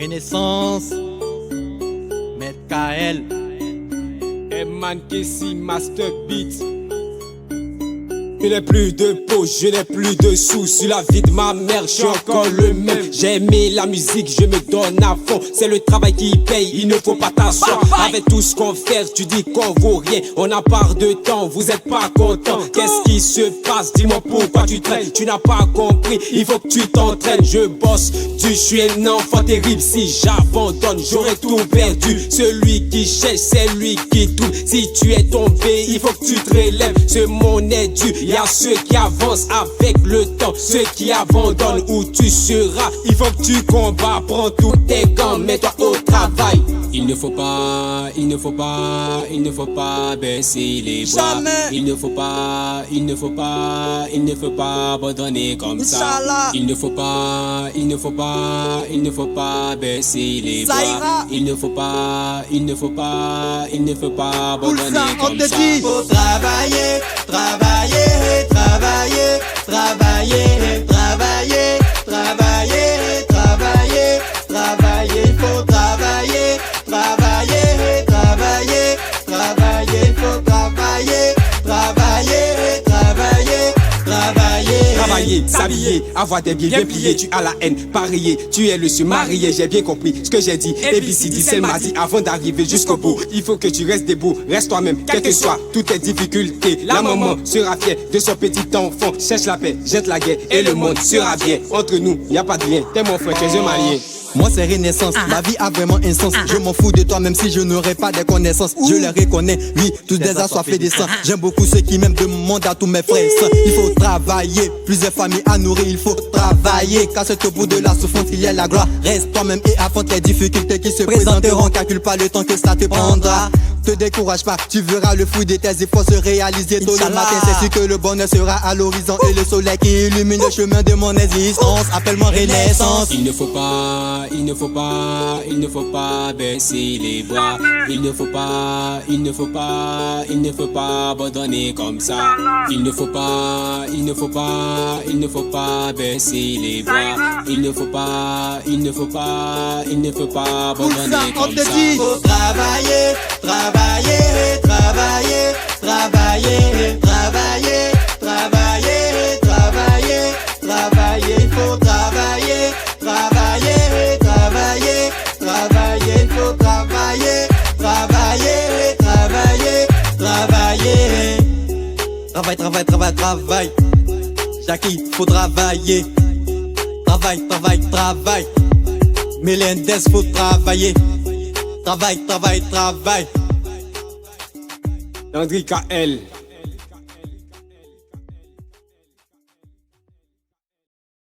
Renaissance, Maître KL, Eman Kessi, Master Beat. Je n'ai plus de peau, je n'ai plus de sous. Sur la vie de ma mère, je suis encore le même. J'ai aimé la musique, je me donne à fond. C'est le travail qui paye, il ne faut pas t'asseoir. Avec tout ce qu'on fait, tu dis qu'on vaut rien. On a part de temps, vous êtes pas content. Qu'est-ce qui se passe? Dis-moi pourquoi tu traînes. Tu n'as pas compris, il faut que tu t'entraînes. Je bosse, je suis un enfant terrible. Si j'abandonne, j'aurais tout perdu. Celui qui cherche, c'est lui qui trouve. Si tu es tombé, il faut que tu te relèves. Ce monde est dû. Il y a ceux qui avancent avec le temps, ceux qui abandonnent où tu seras. Il faut que tu combats, prends tous tes gants, mets-toi au travail. Il ne faut pas baisser les bras. Il ne faut pas abandonner comme ça. Il ne faut pas baisser les bras. Il ne faut pas abandonner comme ça. Faut travailler, travailler, travailler, travailler, travailler, travailler, travailler, travailler, faut travailler, travailler, travailler, travailler, faut travailler, travailler, travailler, travailler. Travailler, s'habiller, avoir des biens bien pliés. Tu as la haine, parier, tu es le seul marié. J'ai bien compris ce que j'ai dit. ABCD, c'est m'a dit avant d'arriver jusqu'au bout. Il faut que tu restes debout, reste toi-même, quelles que soient toutes tes difficultés. La maman sera fière de son petit enfant. Cherche la paix, jette la guerre et le monde sera bien. Entre nous, y a pas de lien. T'es mon frère, tu es un malien. moi c'est Renaissance, ma vie a vraiment un sens. Je m'en fous de toi même si je n'aurais pas des connaissances. Je les reconnais, oui, tous des assoiffés des sangs. J'aime beaucoup ceux qui m'aiment, demandent à tous mes frères et sœurs. Il faut travailler, plusieurs familles à nourrir, il faut travailler. Car c'est au bout de la souffrance qu'il y a la gloire. Reste toi-même et affronte les difficultés qui se présenteront. Calcule pas le temps que ça te prendra. Te décourage pas, tu verras le fruit de tes efforts se réaliser tôt le matin. C'est sûr que le bonheur sera à l'horizon et le soleil qui illumine le chemin de mon existence. Appelle-moi Renaissance. Il ne faut pas baisser les bras. Il ne faut pas abandonner comme ça. Il ne faut pas baisser les bras. Il ne faut pas abandonner comme ça. Faut travailler, travailler, travailler, travailler, travailler, travailler, travailler, travailler, faut travailler, travailler, travailler, travailler, faut travailler, travailler, travailler, travailler. Travail, travail, travail, travail. Jackie, faut travailler. Travail, travail, travail. Melendez, faut travailler. Travail, travail, travail. Landry KL.